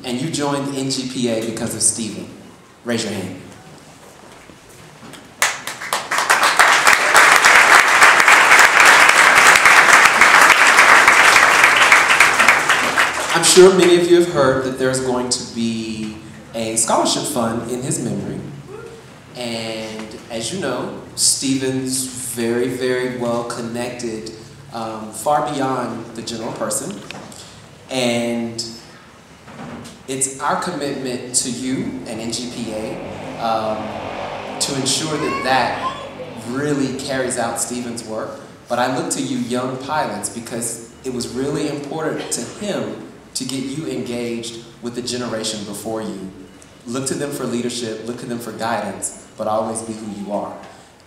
and you joined NGPA because of Stephen? Raise your hand. I'm sure many of you have heard that there's going to be a scholarship fund in his memory. And as you know, Stephen's very, very well connected, far beyond the general person. And it's our commitment to you and NGPA to ensure that that really carries out Stephen's work. But I look to you young pilots because it was really important to him to get you engaged with the generation before you. Look to them for leadership, look to them for guidance, but always be who you are.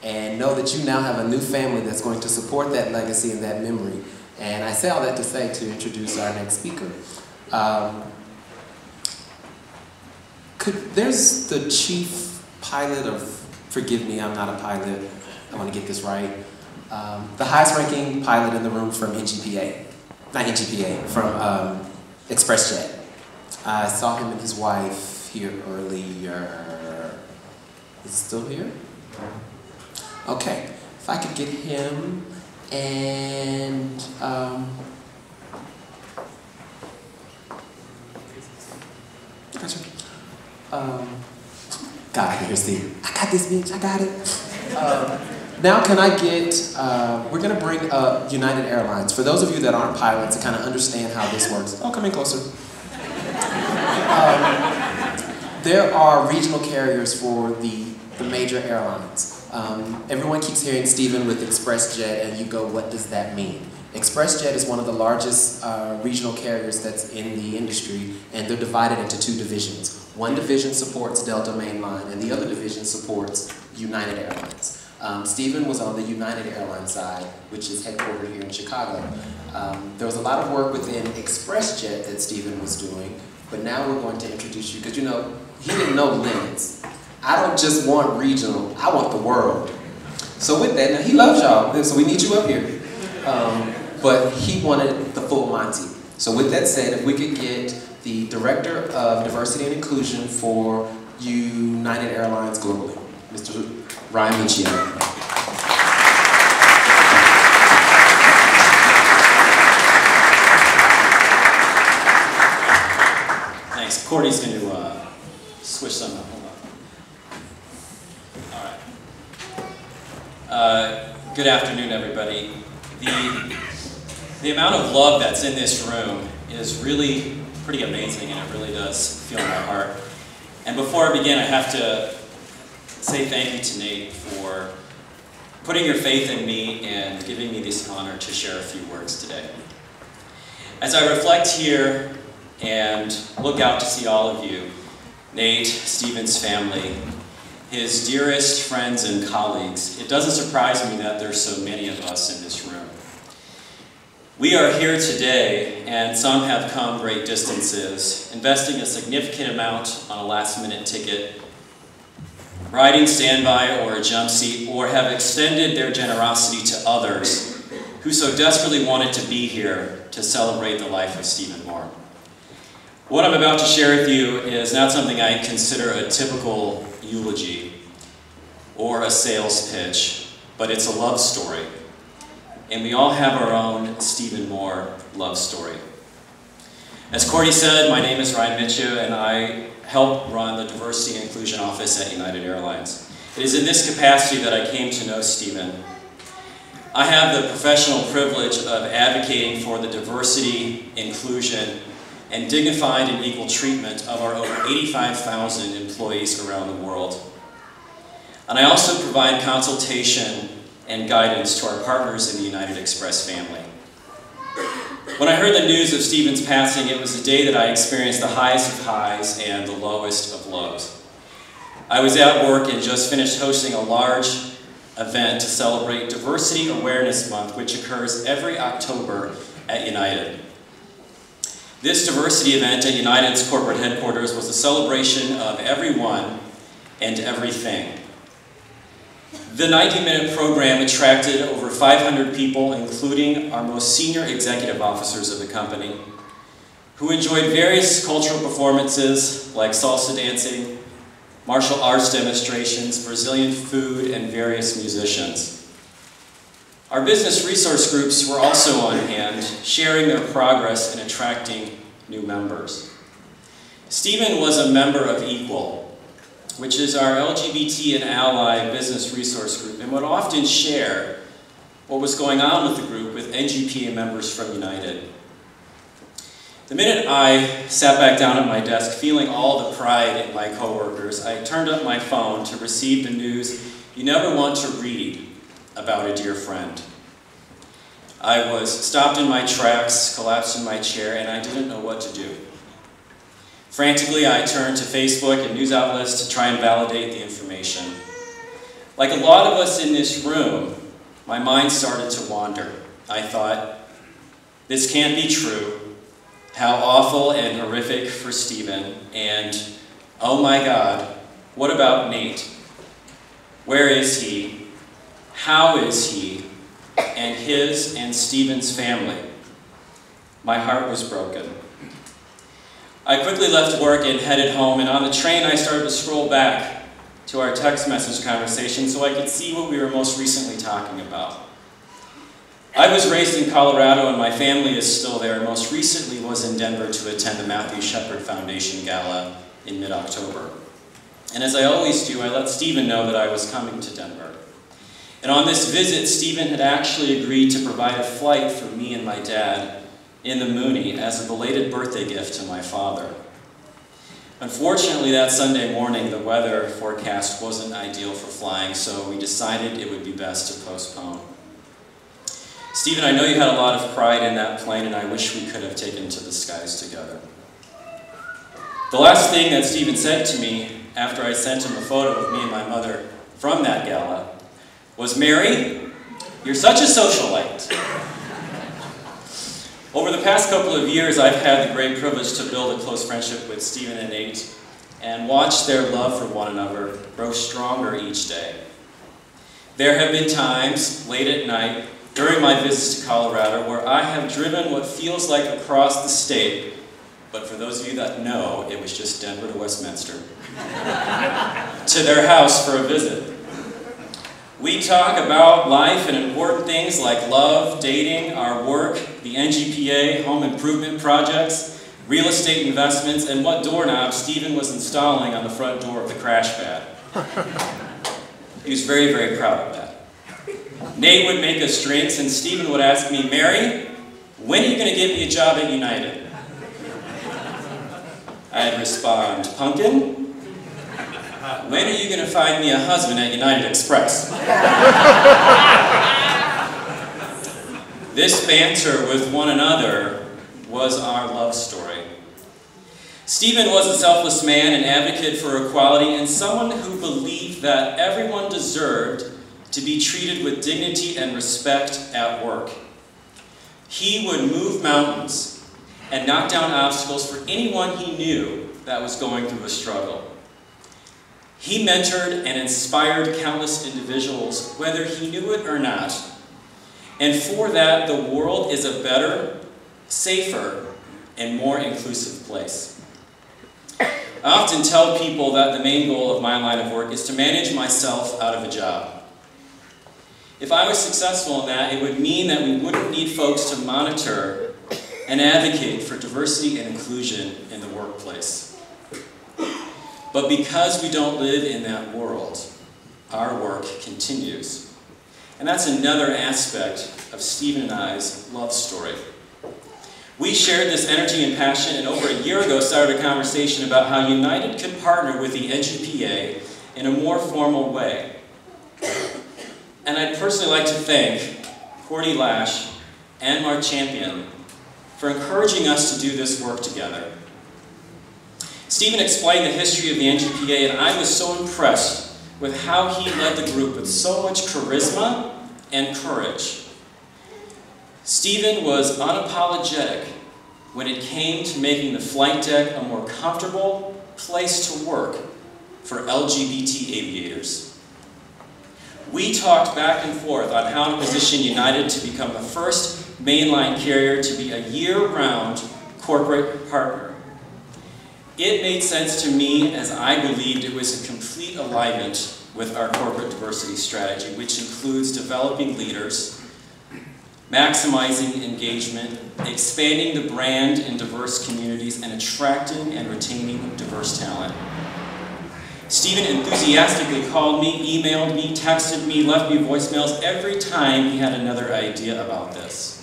And know that you now have a new family that's going to support that legacy and that memory. And I say all that to say to introduce our next speaker. There's the chief pilot of, forgive me, I'm not a pilot, I want to get this right, the highest ranking pilot in the room from NGPA, not NGPA, from ExpressJet. I saw him and his wife here earlier. Is he still here? Okay, if I could get him and gotcha. God, here's Steve. I got this, bitch. I got it. Now, can I get? We're gonna bring up United Airlines for those of you that aren't pilots to kind of understand how this works. Oh, come in closer. There are regional carriers for the major airlines. Everyone keeps hearing Stephen with ExpressJet, and you go, what does that mean? ExpressJet is one of the largest regional carriers that's in the industry, and they're divided into two divisions. One division supports Delta Mainline, and the other division supports United Airlines. Stephen was on the United Airlines side, which is headquartered here in Chicago. There was a lot of work within ExpressJet that Stephen was doing, but now we're going to introduce you, because you know, he didn't know limits. I don't just want regional, I want the world. So with that, now he loves y'all, so we need you up here. But he wanted the full Monty. So with that said, if we could get the Director of Diversity and Inclusion for United Airlines globally, Mr. Ryan Miccio. Thanks. Courtney's going to switch something up. Hold on. All right. Good afternoon, everybody. The amount of love that's in this room is really pretty amazing, and it really does feel my heart. And before I begin, I have to say thank you to Nate for putting your faith in me and giving me this honor to share a few words today. As I reflect here and look out to see all of you, Nate, Stephen's family, his dearest friends and colleagues, it doesn't surprise me that there's so many of us in this room. We are here today, and some have come great distances, investing a significant amount on a last-minute ticket, riding standby or a jump seat, or have extended their generosity to others who so desperately wanted to be here to celebrate the life of Stephen Moore. What I'm about to share with you is not something I consider a typical eulogy or a sales pitch, but it's a love story. And we all have our own Stephen Moore love story. As Courtney said, my name is Ryan Miccio, and I help run the Diversity and Inclusion Office at United Airlines. It is in this capacity that I came to know Stephen. I have the professional privilege of advocating for the diversity, inclusion, and dignified and equal treatment of our over 85,000 employees around the world. And I also provide consultation and guidance to our partners in the United Express family. When I heard the news of Stephen's passing, it was a day that I experienced the highest of highs and the lowest of lows. I was at work and just finished hosting a large event to celebrate Diversity Awareness Month, which occurs every October at United. This diversity event at United's corporate headquarters was a celebration of everyone and everything. The 90-minute program attracted over 500 people, including our most senior executive officers of the company, who enjoyed various cultural performances like salsa dancing, martial arts demonstrations, Brazilian food, and various musicians. Our business resource groups were also on hand, sharing their progress in attracting new members. Stephen was a member of Equal, which is our LGBT and ally business resource group, and would often share what was going on with the group with NGPA members from United. The minute I sat back down at my desk, feeling all the pride in my coworkers, I turned up my phone to receive the news you never want to read about a dear friend. I was stopped in my tracks, collapsed in my chair, and I didn't know what to do. Frantically, I turned to Facebook and news outlets to try and validate the information. Like a lot of us in this room, my mind started to wander. I thought, this can't be true. How awful and horrific for Stephen, and oh my God, what about Nate? Where is he? How is he? And his and Stephen's family. My heart was broken. I quickly left work and headed home, and on the train I started to scroll back to our text message conversation so I could see what we were most recently talking about. I was raised in Colorado and my family is still there, and most recently was in Denver to attend the Matthew Shepard Foundation Gala in mid-October. And as I always do, I let Stephen know that I was coming to Denver. And on this visit, Stephen had actually agreed to provide a flight for me and my dad in the Mooney as a belated birthday gift to my father. Unfortunately, that Sunday morning, the weather forecast wasn't ideal for flying, so we decided it would be best to postpone. Stephen, I know you had a lot of pride in that plane, and I wish we could have taken to the skies together. The last thing that Stephen said to me after I sent him a photo of me and my mother from that gala was, "Mary, you're such a socialite." Over the past couple of years, I've had the great privilege to build a close friendship with Stephen and Nate and watch their love for one another grow stronger each day. There have been times, late at night, during my visits to Colorado, where I have driven what feels like across the state, but for those of you that know, it was just Denver to Westminster, to their house for a visit. We talk about life and important things like love, dating, our work, the NGPA, home improvement projects, real estate investments, and what doorknob Stephen was installing on the front door of the crash pad. He was very, very proud of that. Nate would make us drinks, and Stephen would ask me, "Mary, when are you going to give me a job at United?" I'd respond, "Pumpkin, when are you going to find me a husband at United Express?" This banter with one another was our love story. Stephen was a selfless man, an advocate for equality, and someone who believed that everyone deserved to be treated with dignity and respect at work. He would move mountains and knock down obstacles for anyone he knew that was going through a struggle. He mentored and inspired countless individuals, whether he knew it or not. And for that, the world is a better, safer, and more inclusive place. I often tell people that the main goal of my line of work is to manage myself out of a job. If I was successful in that, it would mean that we wouldn't need folks to monitor and advocate for diversity and inclusion in the workplace. But because we don't live in that world, our work continues. And that's another aspect of Stephen and I's love story. We shared this energy and passion, and over a year ago started a conversation about how United could partner with the NGPA in a more formal way. And I'd personally like to thank Cordy Lash and Mark Champion for encouraging us to do this work together. Stephen explained the history of the NGPA, and I was so impressed with how he led the group with so much charisma and courage. Stephen was unapologetic when it came to making the flight deck a more comfortable place to work for LGBT aviators. We talked back and forth on how to position United to become the first mainline carrier to be a year-round corporate partner. It made sense to me as I believed it was a complete alignment with our corporate diversity strategy, which includes developing leaders, maximizing engagement, expanding the brand in diverse communities, and attracting and retaining diverse talent. Stephen enthusiastically called me, emailed me, texted me, left me voicemails every time he had another idea about this.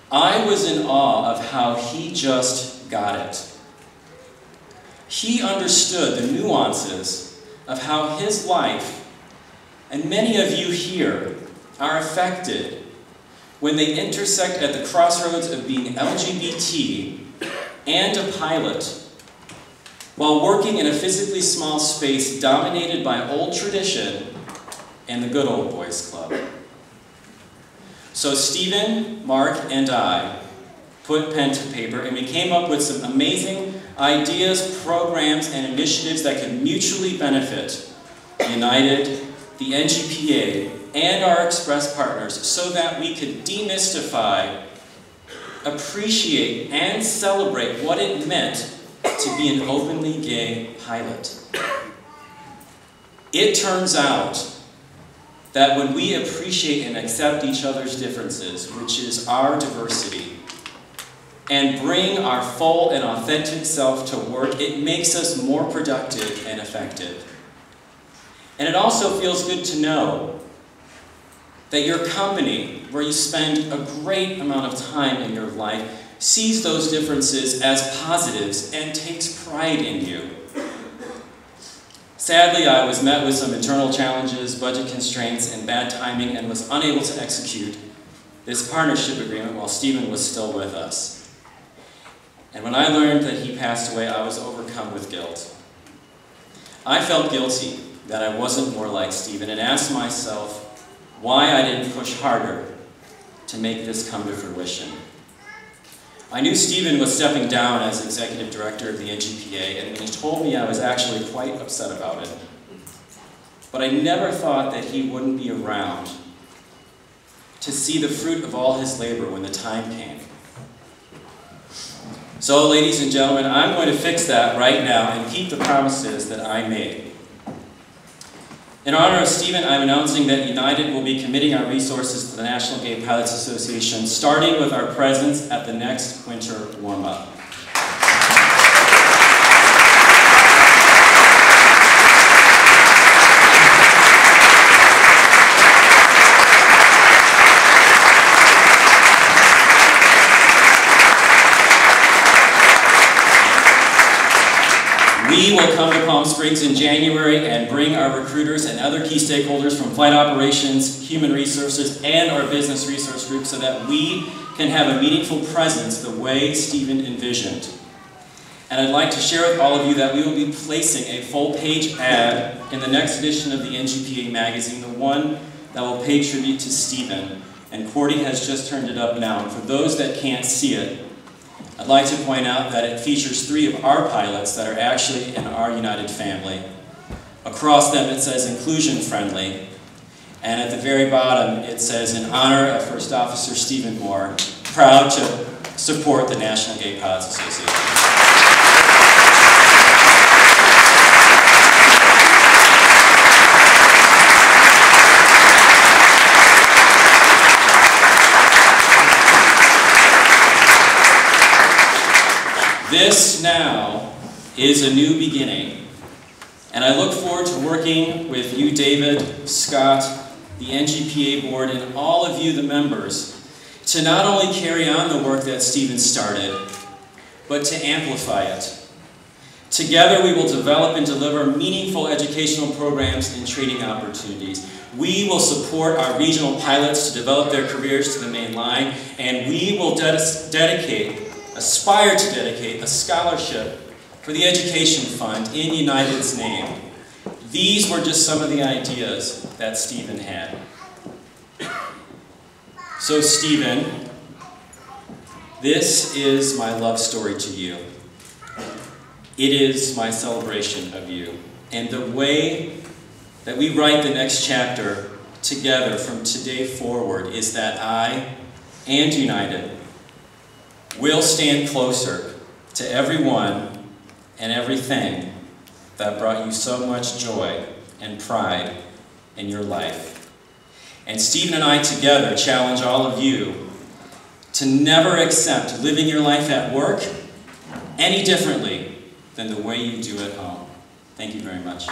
I was in awe of how he just got it. He understood the nuances of how his life, and many of you here, are affected when they intersect at the crossroads of being LGBT and a pilot, while working in a physically small space dominated by old tradition and the good old boys club. So Stephen, Mark, and I put pen to paper and we came up with some amazing ideas, programs, and initiatives that could mutually benefit United, the NGPA, and our Express partners so that we could demystify, appreciate, and celebrate what it meant to be an openly gay pilot. It turns out that when we appreciate and accept each other's differences, which is our diversity, and bring our full and authentic self to work, it makes us more productive and effective. And it also feels good to know that your company, where you spend a great amount of time in your life, sees those differences as positives and takes pride in you. Sadly, I was met with some internal challenges, budget constraints, and bad timing, and was unable to execute this partnership agreement while Stephen was still with us. And when I learned that he passed away, I was overcome with guilt. I felt guilty that I wasn't more like Stephen and asked myself why I didn't push harder to make this come to fruition. I knew Stephen was stepping down as executive director of the NGPA, and when he told me, I was actually quite upset about it. But I never thought that he wouldn't be around to see the fruit of all his labor when the time came. So, ladies and gentlemen, I'm going to fix that right now and keep the promises that I made. In honor of Stephen, I'm announcing that United will be committing our resources to the National Gay Pilots Association, starting with our presence at the next winter warm-up. We will come to Palm Springs in January and bring our recruiters and other key stakeholders from flight operations, human resources, and our business resource group so that we can have a meaningful presence the way Stephen envisioned. And I'd like to share with all of you that we will be placing a full-page ad in the next edition of the NGPA magazine, the one that will pay tribute to Stephen. And Cordy has just turned it up now. And for those that can't see it, I'd like to point out that it features 3 of our pilots that are actually in our United family. Across them it says inclusion friendly, and at the very bottom it says in honor of First Officer Stephen Moore, proud to support the National Gay Pilots Association. This now is a new beginning, and I look forward to working with you, David, Scott, the NGPA board, and all of you, the members, to not only carry on the work that Stephen started, but to amplify it. Together we will develop and deliver meaningful educational programs and training opportunities. We will support our regional pilots to develop their careers to the main line, and we will aspire to dedicate a scholarship for the Education Fund in United's name. These were just some of the ideas that Stephen had. So Stephen, this is my love story to you. It is my celebration of you. And the way that we write the next chapter together from today forward is that I and United will stand closer to everyone and everything that brought you so much joy and pride in your life. And Stephen and I together challenge all of you to never accept living your life at work any differently than the way you do at home. Thank you very much.